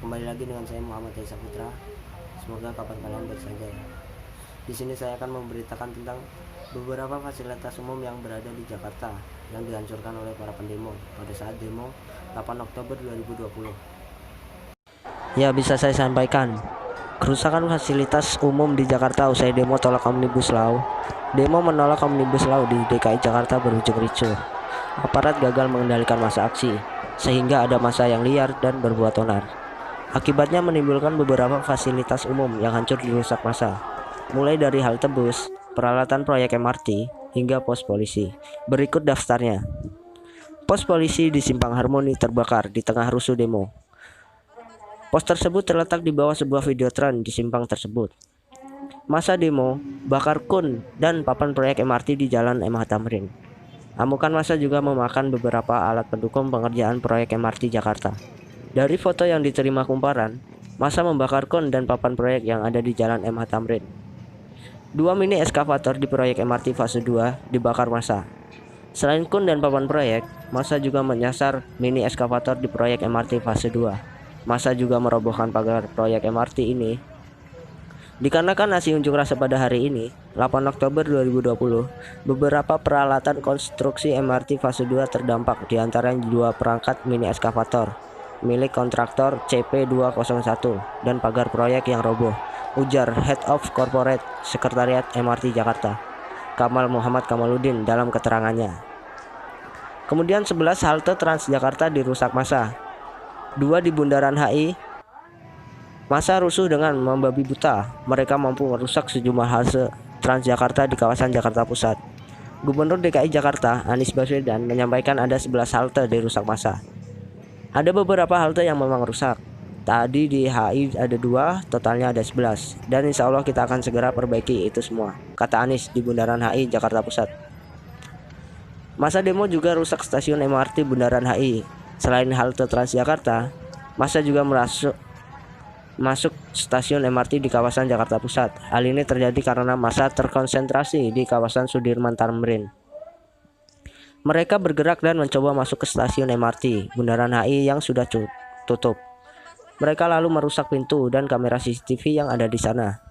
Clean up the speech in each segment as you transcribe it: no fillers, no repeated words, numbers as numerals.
Kembali lagi dengan saya Muhammad Esa Putra. Semoga kabar kalian baik saja ya. Di sini saya akan memberitakan tentang beberapa fasilitas umum yang berada di Jakarta yang dihancurkan oleh para pendemo pada saat demo 8 Oktober 2020. Ya, bisa saya sampaikan. Kerusakan fasilitas umum di Jakarta usai demo tolak Omnibus Law. Demo menolak Omnibus Law di DKI Jakarta berujung ricuh. Aparat gagal mengendalikan massa aksi, sehingga ada massa yang liar dan berbuat onar. Akibatnya menimbulkan beberapa fasilitas umum yang hancur dirusak massa, mulai dari halte bus, peralatan proyek MRT, hingga pos polisi. Berikut daftarnya. Pos polisi di Simpang Harmoni terbakar di tengah rusuh demo. Pos tersebut terletak di bawah sebuah videotron di simpang tersebut. Massa demo bakar kun dan papan proyek MRT di Jalan MH Tamrin. Amukan massa juga memakan beberapa alat pendukung pengerjaan proyek MRT Jakarta. Dari foto yang diterima kumparan, massa membakar kon dan papan proyek yang ada di Jalan MH Tamrin. 2 mini eskavator di proyek MRT fase 2 dibakar massa. Selain kon dan papan proyek, massa juga menyasar mini eskavator di proyek MRT fase 2. Massa juga merobohkan pagar proyek MRT ini. Dikarenakan aksi unjuk rasa pada hari ini, 8 Oktober 2020, beberapa peralatan konstruksi MRT fase 2 terdampak, diantaranya 2 perangkat mini eskavator milik kontraktor CP201 dan pagar proyek yang roboh, ujar Head of Corporate Sekretariat MRT Jakarta, Kamal Muhammad Kamaluddin dalam keterangannya. Kemudian 11 halte Transjakarta dirusak massa. 2 di Bundaran HI. Massa rusuh dengan membabi buta. Mereka mampu merusak sejumlah halte Transjakarta di kawasan Jakarta Pusat. Gubernur DKI Jakarta, Anies Baswedan, menyampaikan ada 11 halte dirusak massa. Ada beberapa halte yang memang rusak. Tadi di HI ada 2, totalnya ada 11. Dan insya Allah kita akan segera perbaiki itu semua, kata Anies di Bundaran HI, Jakarta Pusat. Massa demo juga rusak stasiun MRT Bundaran HI. Selain halte Transjakarta, massa juga masuk stasiun MRT di kawasan Jakarta Pusat. Hal ini terjadi karena massa terkonsentrasi di kawasan Sudirman Tamrin. Mereka bergerak dan mencoba masuk ke stasiun MRT Bundaran HI yang sudah tutup. Mereka lalu merusak pintu dan kamera CCTV yang ada di sana.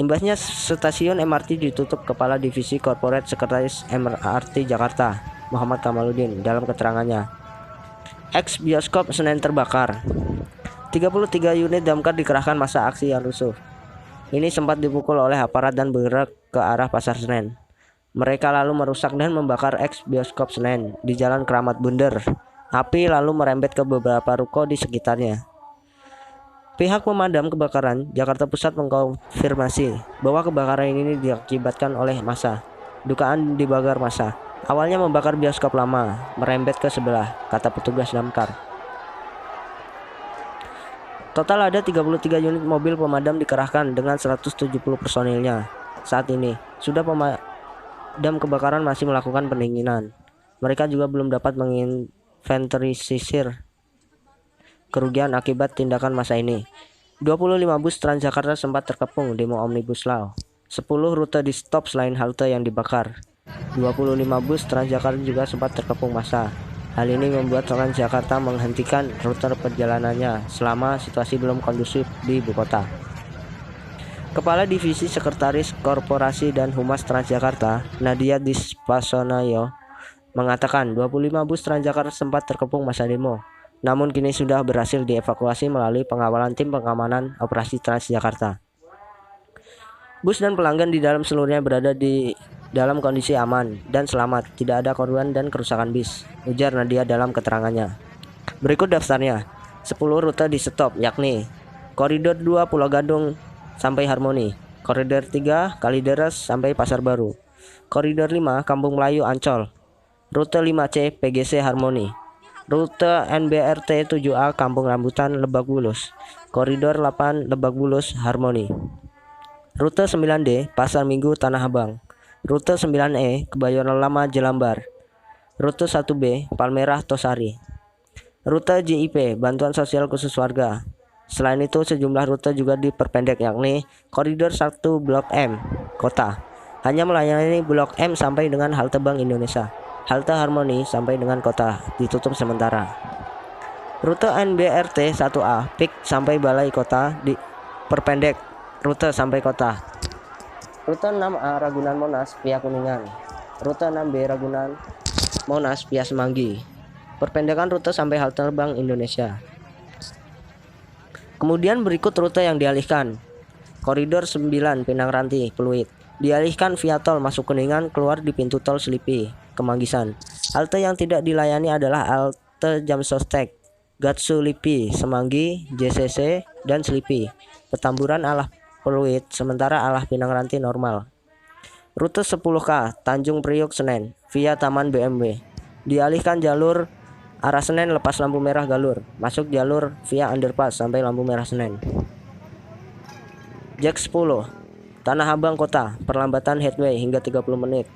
Imbasnya stasiun MRT ditutup. Kepala Divisi Corporate Sekretaris MRT Jakarta, Muhammad Kamaluddin, dalam keterangannya. Ex bioskop Senen terbakar. 33 unit damkar dikerahkan masa aksi yang rusuh. Ini sempat dipukul oleh aparat dan bergerak ke arah Pasar Senen. Mereka lalu merusak dan membakar ex bioskop Senen di Jalan Keramat Bunder. Api lalu merembet ke beberapa ruko di sekitarnya. Pihak pemadam kebakaran Jakarta Pusat mengkonfirmasi bahwa kebakaran ini diakibatkan oleh massa. Dugaan dibakar massa. Awalnya membakar bioskop lama, merembet ke sebelah, kata petugas damkar. Total ada 33 unit mobil pemadam dikerahkan dengan 170 personilnya. Saat ini, sudah pemadam kebakaran masih melakukan pendinginan. Mereka juga belum dapat menginventarisir kerugian akibat tindakan massa ini. 25 bus Transjakarta sempat terkepung demo Omnibus Law. 10 rute di stop selain halte yang dibakar. 25 bus Transjakarta juga sempat terkepung massa. Hal ini membuat Transjakarta menghentikan rute perjalanannya selama situasi belum kondusif di ibu kota. Kepala Divisi Sekretaris Korporasi dan Humas Transjakarta, Nadia Dispasonayo, mengatakan 25 bus Transjakarta sempat terkepung massa demo. Namun kini sudah berhasil dievakuasi melalui pengawalan tim pengamanan operasi Transjakarta. Bus dan pelanggan di dalam seluruhnya berada di dalam kondisi aman dan selamat, tidak ada korban dan kerusakan bis, ujar Nadia dalam keterangannya. Berikut daftarnya. 10 rute di stop, yakni Koridor 2 Pulau Gadung sampai Harmoni, Koridor 3 Kalideres sampai Pasar Baru, Koridor 5 Kampung Melayu Ancol, Rute 5C PGC Harmoni, Rute NBRT 7A Kampung Rambutan Lebak Bulus, Koridor 8 Lebak Bulus Harmoni, Rute 9D Pasar Minggu Tanah Abang, Rute 9E Kebayoran Lama Jelambar, Rute 1B Palmerah Tosari, Rute JIP Bantuan Sosial Khusus Warga. Selain itu sejumlah rute juga diperpendek, yakni Koridor 1 Blok M Kota hanya melayani Blok M sampai dengan halte Bank Indonesia. Halte Harmoni sampai dengan Kota ditutup sementara. Rute NBRT 1A Pik sampai Balai Kota diperpendek rute sampai kota. Rute 6A Ragunan Monas via Kuningan. Rute 6B Ragunan Monas via Semanggi. Perpendekan rute sampai halte Bank Indonesia. Kemudian berikut rute yang dialihkan. Koridor 9 Pinang Ranti Pluit dialihkan via tol masuk Kuningan, keluar di pintu tol Selipi Kemanggisan. Halte yang tidak dilayani adalah halte Jamsostek, Gatsu Lipi, Semanggi, JCC, dan Selipi. Petamburan Alah Pluit, sementara Alah Pinang Ranti normal. Rute 10K Tanjung Priok Senen via Taman BMW. Dialihkan jalur arah Senen lepas lampu merah Galur, masuk jalur via underpass sampai lampu merah Senen. Jak 10 Tanah Abang Kota, perlambatan headway hingga 30 menit.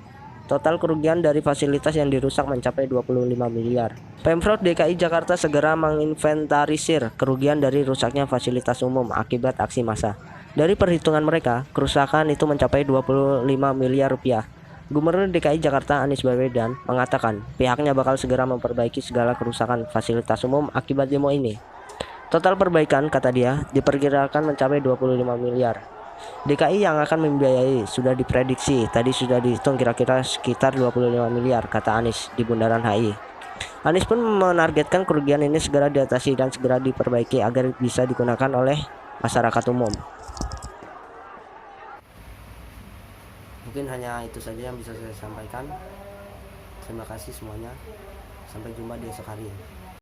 Total kerugian dari fasilitas yang dirusak mencapai 25 miliar. Pemprov DKI Jakarta segera menginventarisir kerugian dari rusaknya fasilitas umum akibat aksi massa. Dari perhitungan mereka, kerusakan itu mencapai 25 miliar rupiah. Gubernur DKI Jakarta Anies Baswedan mengatakan pihaknya bakal segera memperbaiki segala kerusakan fasilitas umum akibat demo ini. Total perbaikan, kata dia, diperkirakan mencapai 25 miliar. DKI yang akan membiayai sudah diprediksi, tadi sudah dihitung kira-kira sekitar 25 miliar, kata Anies di Bundaran HI. Anies pun menargetkan kerugian ini segera diatasi dan segera diperbaiki agar bisa digunakan oleh masyarakat umum. Mungkin hanya itu saja yang bisa saya sampaikan. Terima kasih semuanya. Sampai jumpa di esok hari.